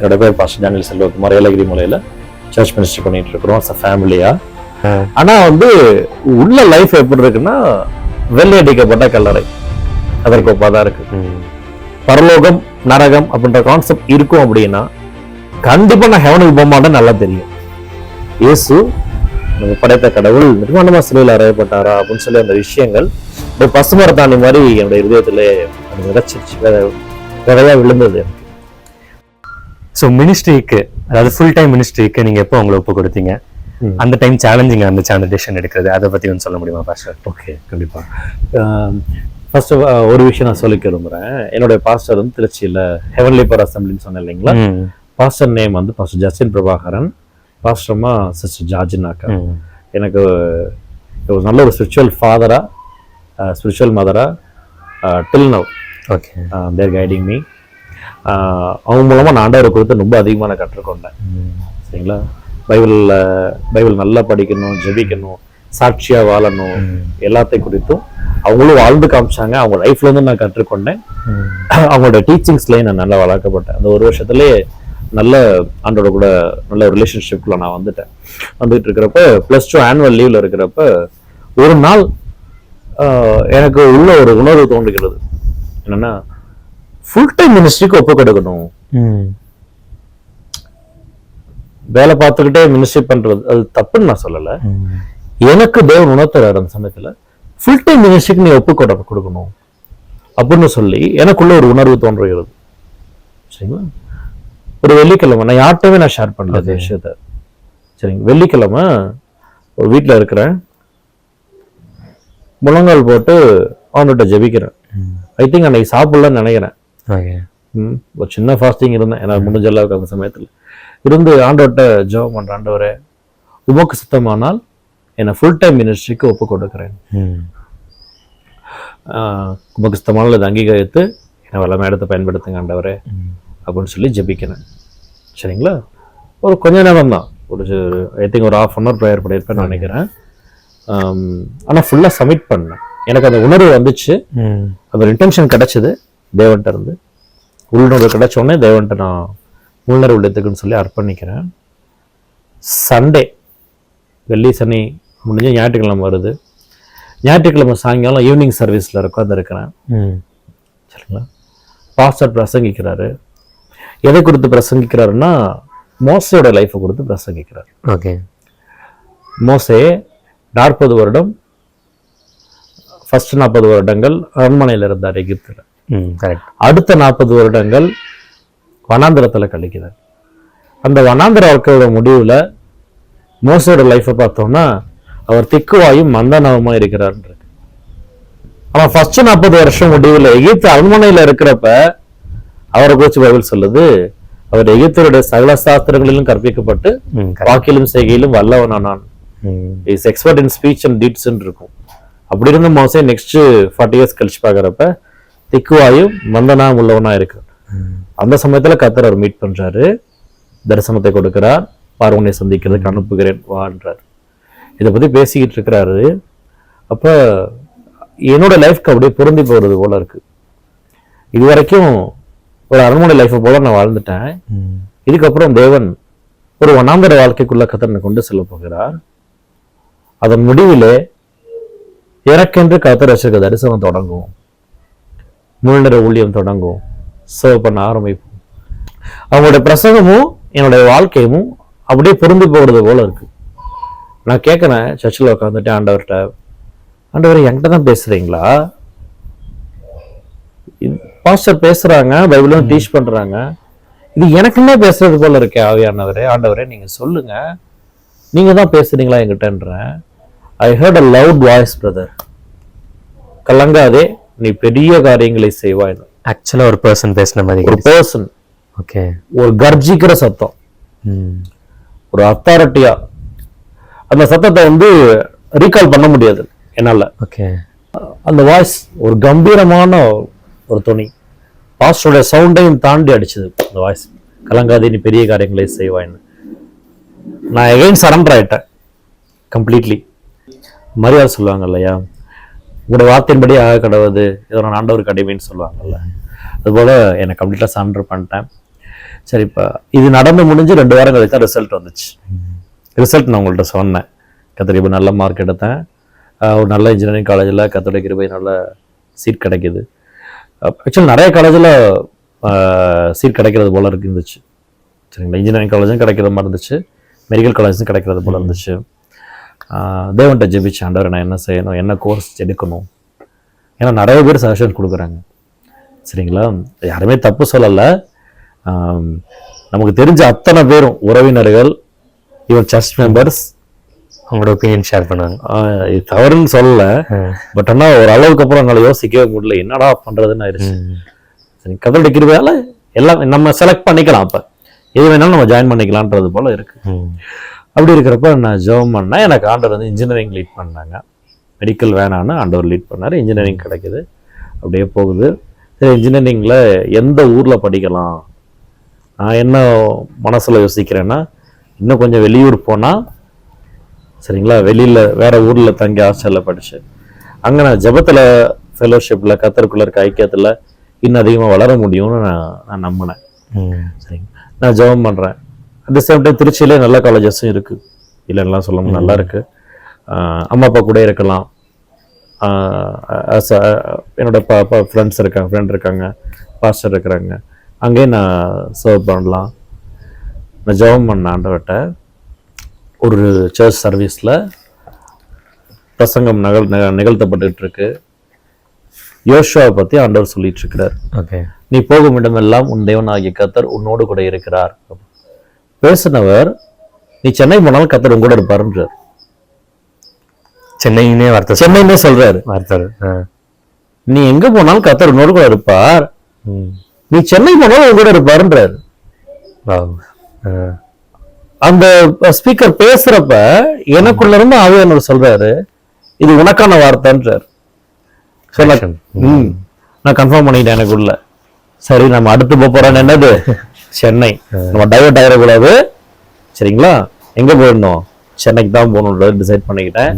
என்னோட பேர் pastor Daniel Selvakumar. Yelagiri மலையில சர்ச் மினிஸ்ட்ரி பண்ணிட்டு இருக்கிறோம் ஃபேமிலியா. ஆனா உள்ள லைஃப் எப்படி இருக்குன்னா வெள்ளையடிக்கப்பட்ட கல்லறை, அதற்கு ஒப்பாதான் இருக்கு. பரலோகம் நரகம் அப்படின்ற கான்செப்ட் இருக்கும் அப்படின்னா கண்டிப்பா நான் ஹெவனுக்கு போக மாட்டேன் நல்லா தெரியும். இயேசு நம்ம படைத்த கடவுள் நிர்வாணமா சிலையில் அறையப்பட்டாரா அப்படின்னு சொல்லி அந்த விஷயங்கள் ஒரு பசுமரத்தாணி மாதிரி என்னுடைய இருதயத்துல விதைச்சிருச்சு, விதையா விழுந்தது எனக்கு. ஸோ மினிஸ்ட்ரிக்கு, அதாவது ஃபுல் டைம் மினிஸ்ட்ரிக்கு நீங்க எப்போ உங்களை ஒப்பு கொடுத்தீங்க? அந்த டைம் சேலஞ்சிங் இருந்துச்சு அந்த டிசிஷன் எடுக்கிறது, அதை பத்தி வந்து சொல்ல முடியுமா பாஸ்டர்? ஓகே, கண்டிப்பா. ஃபர்ஸ்ட் ஒரு விஷயம் நான் சொல்லிக்க விரும்புறேன். என்னுடைய பாஸ்டர் வந்து திருச்சியில ஹெவன்லி பவர் அசம்பிளின்னு சொன்னேன் இல்லைங்களா. பாஸ்டர் நேம் வந்து பாஸ்டர் ஜஸ்டின் பிரபாகரன், பாஸ்டர்மா சிஸ்டர் ஜார்ஜினாக்கா. எனக்கு ஒரு நல்ல ஒரு ஸ்பிரிச்சுவல் ஃபாதரா, ஸ்பிரிச்சுவல் மதரா டில் நவ். ஓகே, தேர் கைடிங் மீ. அவங்க மூலமா நான் ஆண்டவரை குறித்து ரொம்ப அதிகமாக நான் கற்றுக்கொண்டேன். சரிங்களா. பைபிள் நல்லா படிக்கணும், ஜெபிக்கணும், சாட்சியா வாழணும், எல்லாத்தையும் குறித்தும் அவங்களும் வாழ்ந்து காமிச்சாங்க. அவங்க லைஃப்ல இருந்து நான் கற்றுக்கொண்டேன். அவங்களோட டீச்சிங்ஸ்லயே நான் நல்லா வளர்க்கப்பட்டேன். அந்த ஒரு வருஷத்துலயே நல்ல ஆண்டோட கூட நல்ல ரிலேஷன்ஷிப்ல நான் வந்துட்டு இருக்கிறப்ப +2 ஆனுவல் லீவ்ல இருக்கிறப்ப ஒரு நாள் எனக்கு உள்ள ஒரு உணர்வு தோன்றுகிறது. என்னன்னா, ஃபுல் டைம் மினிஸ்ட்ரிக்கு ஒப்பு கொடுக்கணும். வேலை பார்த்துக்கிட்டே மினிஸ்ட்ரி பண்றது அது தப்புன்னு நான் சொல்லல. எனக்கு தேவன் உணர்த்துறாரு அந்த சமயத்துல ஃபுல் டைம் மினிஸ்ட்ரிக்கு நீ ஒப்பு கொடுக்கணும் அப்படின்னு சொல்லி எனக்குள்ள ஒரு உணர்வு தோன்றுகிறது. சரிங்களா. ஒரு வெள்ளிக்கிழமை நான் யார்கிட்டயுமே நான் ஷேர் பண்ணல இந்த விஷயத்த. சரிங்க. வெள்ளிக்கிழமை ஒரு வீட்டுல இருக்கிறேன், முழங்கால் போட்டு அவன்கிட்ட ஜெபிக்கிறேன். ஐ திங்க் அன்னைக்கு சாப்பிடலன்னு நினைக்கிறேன். ஒரு சின்ன ஃபாஸ்டிங் இருந்தேன், எனக்கு முடிஞ்ச அளவுக்கு அந்த சமயத்துல இருந்து ஆண்டவர்கிட்ட ஜெபம் பண்றேன். ஆண்டவரே, உமக்கு சுத்தமானால் என்னை ஃபுல் டைம் மினிஸ்ட்ரிக்கு ஒப்பு கொடுக்குறேன். உமக்கு சுத்தமானால் அதை அங்கீகரித்து என்னை வல்லமை எடுத்து பயன்படுத்துங்க ஆண்டவரே அப்படின்னு சொல்லி ஜெபிக்கிறேன். சரிங்களா. ஒரு கொஞ்ச நேரம் தான், ஒரு ஐ திங்க் ஒரு 1/2 hour ப்ரேயர் பண்ணியிருப்பேன்னு நினைக்கிறேன். ஆனால் ஃபுல்லாக சப்மிட் பண்ணேன். எனக்கு அந்த உணர்வு வந்துச்சு, அந்த இன்டென்ஷன் கிடைச்சது தேவன்கிட்ட இருந்து. உள்ளுணர்வு கிடைச்சோடனே தேவன்கிட்ட நான் உள்ளுணர்வு உள்ளத்துக்குன்னு சொல்லி அர்ப்பணிக்கிறேன். சண்டே, வெள்ளி சனி முடிஞ்சு ஞாயிற்றுக்கிழமை வருது. ஞாயிற்றுக்கிழமை சாயங்காலம் ஈவினிங் சர்வீஸில் உட்காந்துருக்கிறேன். சரிங்களா. பாஸ்டர் பிரசங்கிக்கிறாரு. எதை குறித்து பிரசங்கிக்கிறாருன்னா, மோசையோட லைஃப்பை குறித்து பிரசங்கிக்கிறார். ஓகே. மோசே 40 வருடம், ஃபர்ஸ்ட் 40 வருடங்கள் அரண்மனையில் இருந்தார் எகிப்துல. அடுத்த 40 வருடங்கள் வனாந்திரத்துல கழிக்கிறார். அந்த வனாந்திர வாழ்க்கையோட முடிவுல மோசையோட லைஃப்பை பார்த்தோம்னா அவர் திக்குவாயும் மந்தனவமா இருக்கிறார். ஆனா ஃபர்ஸ்ட் 40 வருஷம் முடிவுல எகிப்து அரண்மனையில இருக்கிறப்ப அவரை குறிச்சு பைபிள் சொல்லுது, அவர் எகிப்தருடைய சகல சாஸ்திரங்களிலும் கற்பிக்கப்பட்டு வாக்கிலும் செய்கையிலும் வல்லவனானான். Is expert in speech and deeds இருக்கும். அப்படி இருந்த மோசே நெக்ஸ்ட் 40 years கழிச்சு பாக்குறப்ப திக்குவாயும் மந்தனாம் உள்ளவனா இருக்கு. அந்த சமயத்துல கர்த்தர் அவர் மீட் பண்றாரு, தரிசனத்தை கொடுக்கிறார், பார்வனை சந்திக்கிறதுக்கு அனுப்புகிறேன் வான்றார். இதை பத்தி பேசிக்கிட்டு இருக்கிறாரு. அப்ப என்னோட லைஃப்க்கு அப்படியே பொருந்தி போறது போல இருக்கு. இது வரைக்கும் ஒரு அரண்மனை லைஃப் போல நான் வாழ்ந்துட்டேன். இதுக்கப்புறம் தேவன் ஒரு வனாந்தர வாழ்க்கைக்குள்ள கர்த்தரை கொண்டு செல்ல போகிறார். அதன் முடிவிலே எனக்கென்று கர்த்தர் வச்சிருக்க தரிசனம் தொடங்கும், முழுநேர ஊழியம் தொடங்கும், சர்வ் பண்ண ஆரம்பிப்போம். அவங்களுடைய பிரசங்கமும் என்னுடைய வாழ்க்கையும் அப்படியே பொருந்தி போகிறது போல இருக்கு. நான் கேட்கிறேன், சர்ச்சில் உட்காந்துட்டு ஆண்டவர்கிட்ட, ஆண்டவர் என்கிட்ட தான் பேசுறீங்களா? பாஸ்டர் பேசுறாங்க, பைபிளும் டீச் பண்றாங்க, இது எனக்குமே பேசுறது போல இருக்கே ஆவியானவரே, ஆண்டவரே நீங்க சொல்லுங்க, நீங்க தான் பேசுறீங்களா என்கிட்டன்றேன். I heard a loud voice, brother, கலங்காதே நீ பெரிய காரியங்களை செய்வாய். ஆக்சுவலா ஒரு பர்சன் பேசின மாதிரி, ஒரு பர்சன், ஓகே, ஒரு கர்ஜிக்கிற சத்தம், ஒரு அத்தாரிட்டியா. அந்த சத்தத்தை ரீகால் பண்ண முடியாது என்னால. ஓகே. அந்த வாய்ஸ் ஒரு கம்பீரமான ஒரு துணி, பாஸ்டரோட சவுண்டையும் தாண்டி அடிச்சது அந்த வாய்ஸ். கலங்காதே நீ பெரிய காரியங்களை செய்வாய்ன்னு. நான் எகைன் சரண்டர் ஆயிட்டேன் கம்ப்ளீட்லி. மரியாதை சொல்லுவாங்க இல்லையா, உங்களோட வார்த்தையின்படி ஆக கடவுது, இதோ நான் ஆண்டவருக்கு அடிமைன்னு சொல்லுவாங்கல்ல, அதுபோல என்னை கம்ப்ளீட்டாக சரண்டர் பண்ணிட்டேன். சரி, இப்போ இது நடந்து முடிஞ்சு 2 வாரம் கழித்து தான் ரிசல்ட் வந்துச்சு. ரிசல்ட் நான் உங்கள்கிட்ட சொன்னேன். கத்திரிப்பு நல்ல மார்க் எடுத்தேன், ஒரு நல்ல இன்ஜினியரிங் காலேஜில் கத்தோட கிருபை நல்ல சீட் கிடைக்கிது. ஆக்சுவலி நிறைய காலேஜில் சீட் கிடைக்கிறது போல இருந்துச்சு. சரிங்களா, இன்ஜினியரிங் காலேஜும் கிடைக்கிற மாதிரி இருந்துச்சு, மெடிக்கல் காலேஜும் கிடைக்கிறது போல இருந்துச்சு. தேவன்ட்ட ஜெபிச்சு, ஆண்டவர் நான் என்ன செய்யணும், என்ன கோர்ஸ் எடுக்கணும், ஏன்னா நிறைய பேர் சஜஷன் கொடுக்குறாங்க. சரிங்களா, யாருமே தப்பு சொல்லலை. நமக்கு தெரிஞ்ச அத்தனை பேரும் உறவினர்கள், ஈவன் சர்ச் மெம்பர்ஸ் அவங்களோட ஒப்பீனியன் ஷேர் பண்ணாங்க. இது தவறுன்னு சொல்லலை, பட் ஆனால் ஒரு அளவுக்கு அப்புறம் என்னால் யோசிக்கவே முடியல, என்னடா பண்ணுறதுன்னு ஆயிடுச்சு. சரி, கதோட கிருபையால எல்லாம் நம்ம செலக்ட் பண்ணிக்கலாம், அப்போ எது வேணாலும் நம்ம ஜாயின் பண்ணிக்கலான்றது போல இருக்கு. அப்படி இருக்கிறப்ப நான் ஜெபம் பண்ணேன், எனக்கு ஆண்டவர் வந்து இன்ஜினியரிங் லீட் பண்ணாங்க. மெடிக்கல் வேணான்னு ஆண்டவர் லீட் பண்ணார், இன்ஜினியரிங் கிடைக்குது, அப்படியே போகுது. சரி, இன்ஜினியரிங்கில் எந்த ஊரில் படிக்கலாம், நான் என்ன மனசில் யோசிக்கிறேன்னா, இன்னும் கொஞ்சம் வெளியூர் போனால், சரிங்களா, வெளியில் வேற ஊரில் தங்கி ஹாஸ்டலில் படிச்சு அங்கே நான் ஜெபத்தில் ஃபெலோஷிப்பில் கத்தருக்குள்ள இருக்க ஐக்கியத்தில் இன்னும் அதிகமாக வளர முடியும்னு நான் நம்பினேன். சரிங்க, நான் ஜெபம் பண்ணுறேன். அட் த சேம் டைம் திருச்சியிலே நல்ல காலேஜஸும் இருக்குது, இல்லைன்னா சொல்ல நல்லா இருக்குது. அம்மா அப்பா கூட இருக்கலாம், என்னோட ஃப்ரெண்ட் இருக்காங்க, பாஸ்டர் இருக்கிறாங்க, அங்கேயே நான் சர்வ் பண்ணலாம். நான் ஜெபம் பண்ண ஆண்டவர்கிட்ட ஒரு சர்ச் சர்வீஸில் பிரசங்கம் நிகழ்த்தப்பட்டு இருக்கு. யோசுவாவை பற்றி ஆண்டவர் சொல்லிட்டு இருக்கிறார். ஓகே, நீ போகும் இடமெல்லாம் உன் தேவன் ஆகிய கர்த்தர் உன்னோடு கூட இருக்கிறார். பேசினவர், நீ சென்னை போனாலும் கர்த்தர் உங்க கூட இருப்பாருன்றார். சென்னைன்னே சொல்றாரு. நீ எங்க போனாலும் கர்த்தர் உன்னோடு கூட இருப்பார், நீ சென்னை போனாலும் உங்க கூட இருப்பாருன்றாரு. அந்த ஸ்பீக்கர் பேசுறப்ப எனக்குள்ள இருந்து ஆவியானவர் சொல்றாரு, இது உனக்கான வார்த்தைன்றார். நான் கன்ஃபார்ம் பண்ணிட்டேன் எனக்குள்ள. சரி, நம்ம அடுத்து போறோம் என்னது, சென்னை. நம்ம டைவர்ட் ஆயிடக்கூடாது. சரிங்களா, எங்க போயிடணும், சென்னைக்கு தான் போகணுன்றது டிசைட் பண்ணிக்கிட்டேன்.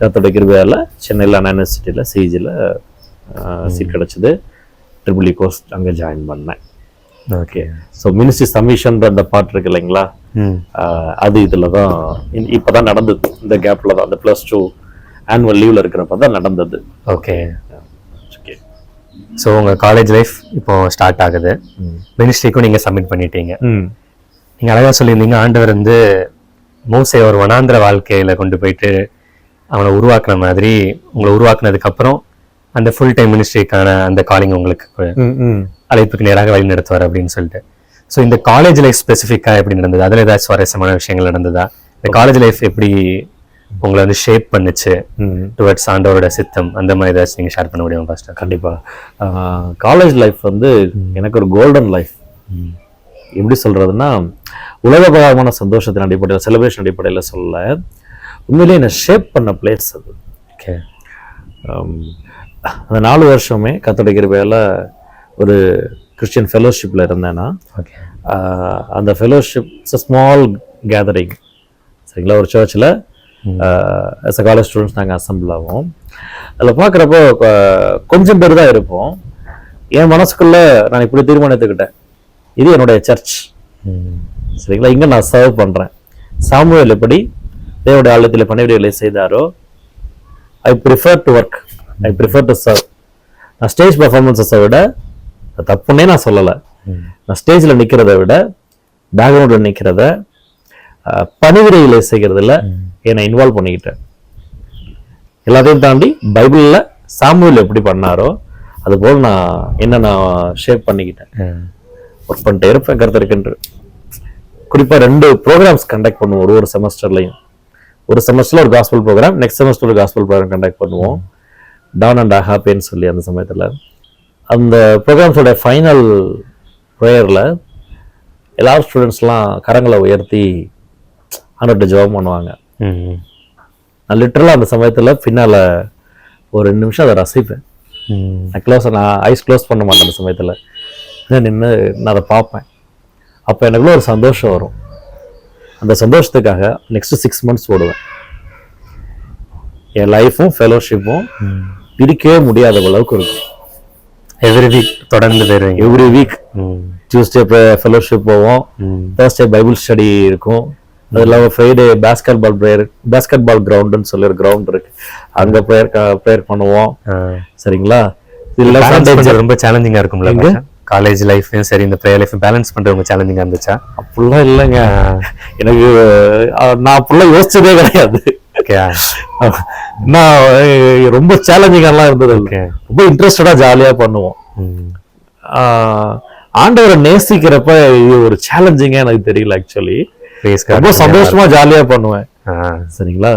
கர்த்தருடைய கிருபையால சென்னையில் அண்ணா யூனிவர்சிட்டியில் சிஜியில் சீட் கிடைச்சது. ட்ரிபிள் இ கோர்ஸ் அங்கே ஜாயின் பண்ணேன். ஓகே, ஸோ மினிஸ்ட்ரி சமிஷன்ற அந்த பாட்டு இருக்கு இல்லைங்களா, அது இதில் தான் இப்போ தான் நடந்தது. இந்த கேப்பில் தான், அந்த +2 ஆனுவல் லீவில் இருக்கிறப்ப தான் நடந்தது. Okay okay. ஸோ உங்கள் காலேஜ் லைஃப் இப்போ ஸ்டார்ட் ஆகுது, மினிஸ்ட்ரிக்கும் நீங்கள் சப்மிட் பண்ணிட்டீங்க. நீங்கள் அழகாக சொல்லியிருந்தீங்க, ஆண்டவர் வந்து மோசே ஒரு வனாந்திர வாழ்க்கையில் கொண்டு போயிட்டு அவனை உருவாக்குன மாதிரி உங்களை உருவாக்குனதுக்கப்புறம் அந்த ஃபுல் டைம் மினிஸ்ட்ரிக்கான அந்த காலிங் உங்களுக்கு அழைப்புக்கு நேராக வழி நடத்துவார் அப்படின்னு சொல்லிட்டு. ஸோ இந்த காலேஜ் லைஃப் ஸ்பெசிஃபிக்காக எப்படி நடந்தது, அதில் ஏதாச்சும் சுவாரஸ்யமான விஷயங்கள் நடந்ததா? இந்த காலேஜ் லைஃப் எப்படி உங்களை வந்து ஷேப் பண்ணுச்சு டுவர்ட்ஸ் ஆண்டவரோட சித்தம், அந்த மாதிரி ஏதாச்சும் நீங்கள் ஷேர் பண்ண முடியுமா பாஸ்டர்? கண்டிப்பாக. காலேஜ் லைஃப் வந்து எனக்கு ஒரு கோல்டன் லைஃப். எப்படி சொல்கிறதுன்னா, உலகபகமான சந்தோஷத்தின் அடிப்படையில், செலிப்ரேஷன் அடிப்படையில் சொல்ல, உண்மையிலே என்னை ஷேப் பண்ண பிளேஸ் அது. ஓகே, அந்த 4 வருஷமே கர்த்தருடைய கிருபையால ஒரு கிறிஸ்டியன் ஃபெலோஷிப்பில் இருந்தேன்னா, அந்த ஃபெலோஷிப் ஸ்மால் கேதரிங். சரிங்களா, ஒரு சர்ச்சில் as a காலேஜ் ஸ்டூடெண்ட்ஸ் நாங்கள் அசம்பிள் ஆகும். அதில் பார்க்குறப்போ கொஞ்சம் பேர் தான் இருப்போம். என் மனசுக்குள்ளே நான் இப்படி தீர்மானித்துக்கிட்டேன், இது என்னுடைய சர்ச். சரிங்களா, இங்கே நான் சர்வ் பண்ணுறேன். சாமுவேல் எப்படி தேவனுடைய ஆலயத்தில் பணிவிடைகளை செய்தாரோ, I prefer to work, I prefer to serve. நான் ஸ்டேஜ் பர்ஃபார்மன்ஸஸை விட, தப்புன்னே நான் சொல்லலை, நான் ஸ்டேஜில் நிற்கிறத விட பேக்ரவுண்டில் நிற்கிறத, பணிவிடைகளை செய்கிறதுல என்னை இன்வால்வ் பண்ணிக்கிட்டேன். எல்லாத்தையும் தாண்டி பைபிளில் சாமுவேல் எப்படி பண்ணாரோ அதுபோல் நான் ஷேப் பண்ணிக்கிட்டேன். ஒர்க் பண்ணிட்டே இருப்பேன் கர்த்தருக்கென்று. குறிப்பாக 2 ப்ரோக்ராம்ஸ் கண்டக்ட் பண்ணுவோம் ஒரு செமஸ்டர்லையும். ஒரு செமஸ்டரில் ஒரு காஸ்பல் ப்ரோக்ராம், நெக்ஸ்ட் செமஸ்டர் ஒரு காஸ்பல் ப்ரோக்ராம் கண்டக்ட் பண்ணுவோம், டான் அண்ட் ஹாப்பேன்னு சொல்லி. அந்த சமயத்தில் அந்த ப்ரோக்ராம்ஸோட ஃபைனல் ப்ரேயரில் எல்லாரும் ஸ்டூடெண்ட்ஸ்லாம் கரங்களை உயர்த்தி ஆண்டவர்கிட்ட ஜெபம் பண்ணுவாங்க. நான் லிட்டரலாக அந்த சமயத்தில் பின்னால் ஒரு 2 நிமிஷம் அதை ரசிப்பேன். நான் ஐஸ் க்ளோஸ் பண்ண மாட்டேன். அந்த சமயத்தில் நின்று நான் அதை பார்ப்பேன். அப்போ எனக்குள்ள ஒரு சந்தோஷம் வரும். அந்த சந்தோஷத்துக்காக நெக்ஸ்ட் 6 மந்த்ஸ் ஓடுவேன். என் லைஃப்பும் ஃபெலோஷிப்பும் பிரிக்கவே முடியாத அளவுக்கு இருக்கும். எவ்ரி வீக் தொடர்ந்து போயிருவீங்க? எவ்ரி வீக் டியூஸ்டே ஃபெலோஷிப் போவோம், தேர்ஸ்டே பைபிள் ஸ்டடி இருக்கும், அது இல்லாமல் ஃப்ரைடே பேஸ்கெட் பால் கிரவுண்டுன்னு சொல்லி ஒரு கிரவுண்ட் இருக்கு, அங்க ப்ரேயர் பண்ணுவோம். சரிங்களா? இல்ல சண்டே ரொம்ப சேலஞ்சிங்கா இருக்கும்ல காலேஜ் லைஃபையும் சரி இந்த ப்ரேயர் லைஃபையும் பேலன்ஸ் பண்றது ரொம்ப சேலஞ்சிங்கா இருந்துச்சா? அப்படிலாம் இல்லைங்க, எனக்கு நான் அப்படிலாம் யோசிச்சதே கிடையாது. நான் ரொம்ப சேலஞ்சிங்கெல்லாம் இருந்தது, ரொம்ப இன்ட்ரெஸ்டடா ஜாலியா பண்ணுவோம். ஆண்டவரை நேசிக்கிறப்ப இது ஒரு சேலஞ்சிங்கா எனக்கு தெரியல. ஆக்சுவலி ரொம்ப சந்தோஷமா ஜாலியா பண்ணுவேன். சரிங்களா?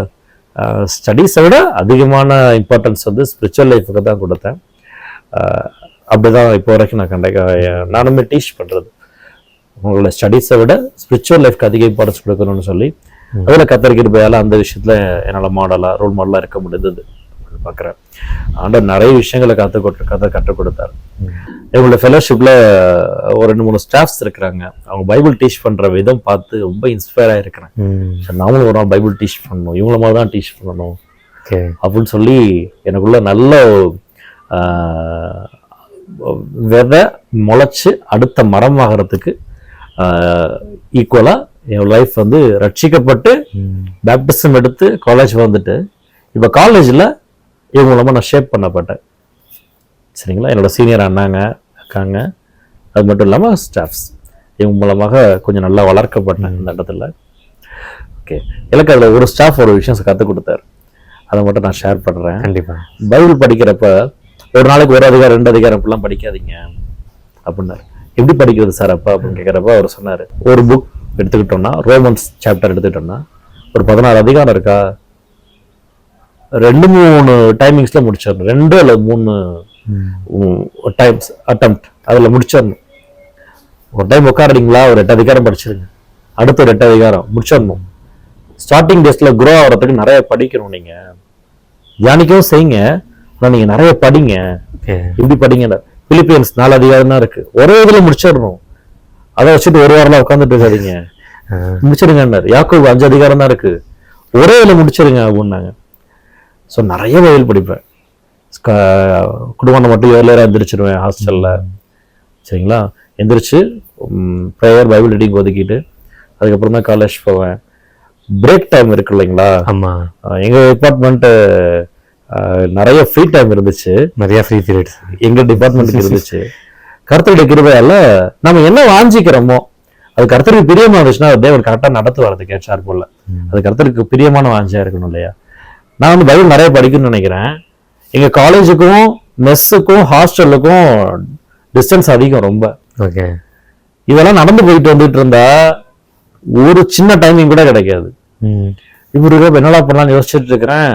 ஸ்டடீஸை விட அதிகமான இம்பார்ட்டன்ஸ் வந்து ஸ்பிரிச்சுவல் லைஃபுக்கு தான் கொடுத்தேன். அப்படிதான் இப்போ வரைக்கும் நானுமே டீச் பண்றது, உங்களோட ஸ்டடீஸை விட ஸ்பிரிச்சுவல் லைஃப்க்கு அதிக இம்பார்ட்டன்ஸ் கொடுக்கணும்னு சொல்லி அதில் கத்தரிக்கிறப்பயால அந்த விஷயத்துல என்னால் ரோல் மாடலாக இருக்க முடிந்தது பார்க்குறேன். ஆண்டவர் நிறைய விஷயங்களை கற்றுக் கொடுத்தாரு. எங்களோட ஃபெலோஷிப்ல ஒரு 2-3 ஸ்டாஃப்ஸ் இருக்கிறாங்க, அவங்க பைபிள் டீச் பண்ற விதம் பார்த்து ரொம்ப இன்ஸ்பயர் ஆகிருக்கிறேன். நாமளும் ஒரு நாள் பைபிள் டீச் பண்ணணும், இவங்கள மாதிரி தான் டீச் பண்ணணும் அப்படின்னு சொல்லி எனக்குள்ள நல்ல விதை முளைச்சு அடுத்த மரமாகறதுக்கு ஈக்குவலா என் லைஃப் வந்து ரட்சிக்கப்பட்டு பேப்டிசம் எடுத்து காலேஜ் வந்துட்டு இப்போ காலேஜில் இவங்க மூலமாக நான் ஷேப் பண்ணப்பட்டேன். சரிங்களா? என்னோட சீனியர் அண்ணாங்க அக்காங்க அது மட்டும் இல்லாமல் ஸ்டாஃப்ஸ் இவங்க மூலமாக கொஞ்சம் நல்லா வளர்க்கப்பட்டேன் இந்த இடத்துல. ஓகே, எனக்கு அதில் ஒரு ஸ்டாஃப் ஒரு விஷயம் கற்றுக் கொடுத்தாரு, அதை மட்டும் நான் ஷேர் பண்ணுறேன். கண்டிப்பாக. பைபிள் படிக்கிறப்ப ஒரு நாளைக்கு 1 அதிகாரம் 2 அதிகாரம் அப்படிலாம் படிக்காதீங்க அப்படின்னாரு. எப்படி படிக்கிறது சார் அப்பா அப்படின்னு கேட்குறப்ப அவர் சொன்னார், ஒரு புக் எடுத்துக்கிட்டோம்னா ரோமன்ஸ் சாப்டர் எடுத்துக்கிட்டோம்னா ஒரு 16 அதிகாரம் இருக்கா, 2-3 டைமிங்ஸ்ல முடிச்சிடணும், 2 அல்லது 3 டைம்ஸ் அட்டெம்ப்ட் அதில் முடிச்சிடணும். ஒரு டைம் உட்காரீங்களா, ஒரு 8 அதிகாரம் படிச்சிருங்க, அடுத்த ஒரு 8 அதிகாரம் முடிச்சிடணும். ஸ்டார்டிங் டேஸ்ல குரோ ஆகிறதுக்கு நிறைய படிக்கணும், நீங்க தியானிக்கவும் செய்யுங்க, ஆனால் நீங்க நிறைய படிங்க. இப்படி படிங்க. பிலிப்பியன்ஸ் 4 அதிகாரம் தான் இருக்கு, ஒரே இதுல முடிச்சிடணும், அதை வச்சுட்டு ஒரு வாரம் உட்காந்துட்டு இருக்காதீங்க, முடிச்சிருங்க. யாக்கோபு 5 அதிகாரம் தான் இருக்கு, ஒரே இதுல முடிச்சிருங்க அப்படின்னாங்க. ஸோ நிறைய பைபிள் படிப்பேன், குடும்பம் மட்டும் ஏர்லியராக எந்திரிச்சிருவேன் ஹாஸ்டல்ல. சரிங்களா? எந்திரிச்சு ப்ரேயர் பைபிள் ரீடிங் ஒதுக்கிட்டு அதுக்கப்புறம் தான் காலேஜ் போவேன். பிரேக் டைம் இருக்கு இல்லைங்களா? ஆமா, எங்க டிபார்ட்மெண்ட் நிறைய ஃப்ரீ டைம் இருந்துச்சு, நிறைய ஃப்ரீ பீரியட்ஸ் எங்க டிபார்ட்மெண்ட்டுக்கு இருந்துச்சு. கர்த்தருடைய கிருபையால நம்ம என்ன வாஞ்சிக்கிறோமோ அது கர்த்தருக்கு பிரியமா இருந்துச்சுன்னா தேவன் கரெக்டா நடத்துவார். அதுக்கு ஏற்றார் போல அது கர்த்தருக்கு பிரியமான வாஞ்சியா இருக்கணும் இல்லையா? நான் வந்து பைபிள் நிறைய படிக்கணும்னு நினைக்கிறேன். எங்க காலேஜுக்கும் மெஸ்ஸுக்கும் ஹாஸ்டலுக்கும் டிஸ்டன்ஸ் அதிகம் ரொம்ப. ஓகே, இதெல்லாம் நடந்து போயிட்டு வந்துட்டு இருந்தா ஒரு சின்ன டைமிங் கூட கிடைக்காது. இப்படி என்னடா பண்ணலாம்னு யோசிச்சுட்டு இருக்கிறேன்.